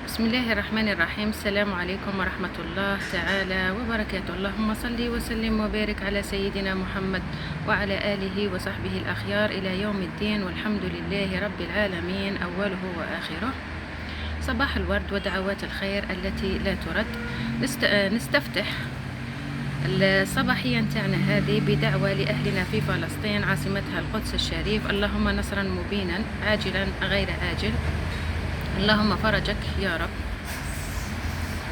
بسم الله الرحمن الرحيم. السلام عليكم ورحمة الله تعالى وبركاته. اللهم صل وسلم وبارك على سيدنا محمد وعلى آله وصحبه الأخيار إلى يوم الدين، والحمد لله رب العالمين أوله وآخره. صباح الورد ودعوات الخير التي لا ترد. نستفتح الصباحية نتاعنا هذه بدعوة لأهلنا في فلسطين عاصمتها القدس الشريف. اللهم نصرا مبينا عاجلا غير آجل، اللهم فرجك يا رب،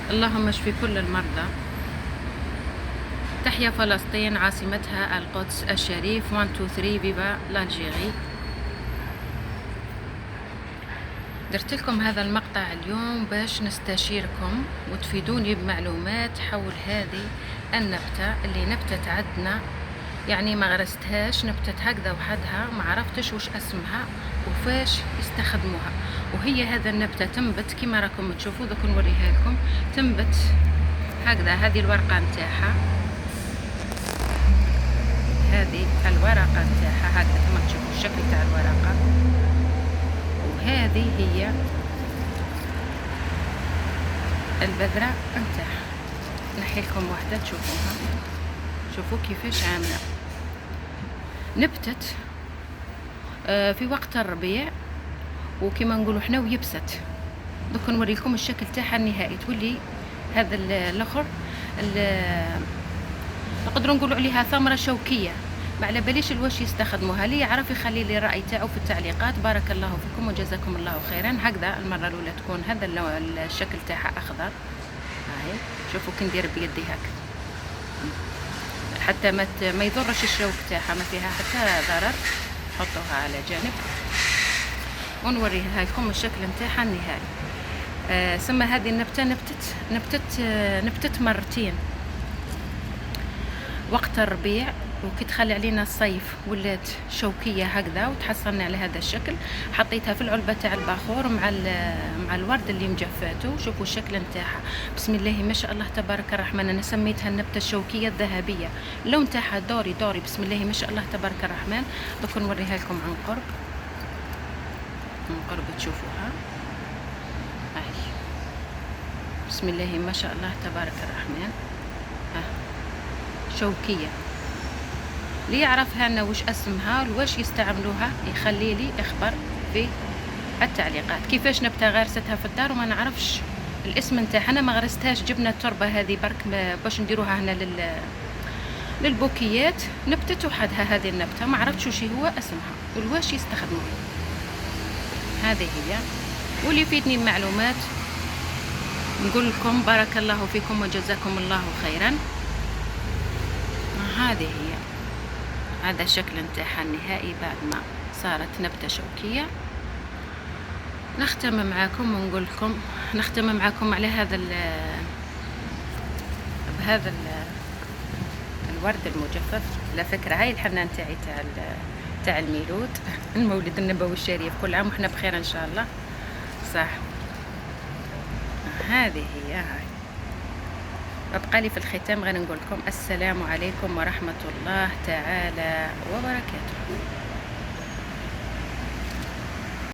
اللهم اشف كل المرضى. تحيا فلسطين عاصمتها القدس الشريف. 1 2 3 فيفا لالجيري. درت لكم هذا المقطع اليوم باش نستشيركم وتفيدوني بمعلومات حول هذه النبتة اللي نبتت عندنا، يعني ما غرستهاش، نبتت هكذا وحدها، ما عرفتش وش اسمها وفاش يستخدموها. وهي هذا النبتة تنبت كما راكم تشوفوا، دوك نوريها لكم. تنبت هكذا، هذه الورقة نتاعها، هذه الورقة نتاعها هكذا كما تشوفوا الشكل تاع الورقة، وهذه هي البذرة نتاعها. نحي لكم واحدة تشوفوها، شوفوا كيفاش عاملة. نبتت في وقت الربيع وكما نقولوا حنا ويبست. دوك نوريكم الشكل تاعها النهائي. تولي هذا الاخر نقدروا نقولوا عليها ثمره شوكيه، ما على باليش الواش يستخدموها. اللي يعرف يخلي لي الراي تاعو في التعليقات. بارك الله فيكم وجزاكم الله خيرا. هكذا المره الاولى تكون هذا الشكل تاعها اخضر. هاي شوفوا كي ندير بيدي هكا حتى ما يضرش الشوك تاعها، ما فيها حتى ضرر. حطوها على جانب ونوريها لكم الشكل نتاعها النهائي. ثم هذه النبته نبتت مرتين، وقت الربيع وكي تخلي علينا الصيف ولات شوكيه هكذا وتحصلنا على هذا الشكل. حطيتها في العلبه تاع الباخور مع الورد اللي مجفاته. شوفوا الشكل نتاعها، بسم الله ما شاء الله تبارك الرحمن. انا سميتها النبته الشوكيه الذهبيه، اللون تاعها دوري دوري، بسم الله ما شاء الله تبارك الرحمن. دوك نوريها لكم عن قرب، من قرب تشوفوها. هاي بسم الله ما شاء الله تبارك الرحمن. ها شوكيه. اللي يعرفها لنا وش اسمها وش يستعملوها يخلي لي اخبر في التعليقات. كيفاش نبته غارستها في الدار وما نعرفش الاسم نتاعها. انا ما غرستهاش، جبنا التربه هذه برك باش نديروها هنا للبوكيات. نبتت وحدها هذه النبته، ما عرفتش وش هو اسمها والواش يستخدموها. هذه هي، واللي يفيدني بمعلومات نقول لكم بارك الله فيكم وجزاكم الله خيرا. هذه هي، هذا الشكل نتاعها النهائي بعد ما صارت نبتة شوكية. نختم معاكم ونقول لكم، نختم معاكم على بهذا الورد المجفف. على فكرة هاي الحنة نتاعي تاع الميلود، المولد النبوي الشريف. كل عام وحنا بخير ان شاء الله. صح، هذه هي. هاي أبقى لي في الختام غير نقول لكم السلام عليكم ورحمة الله تعالى وبركاته.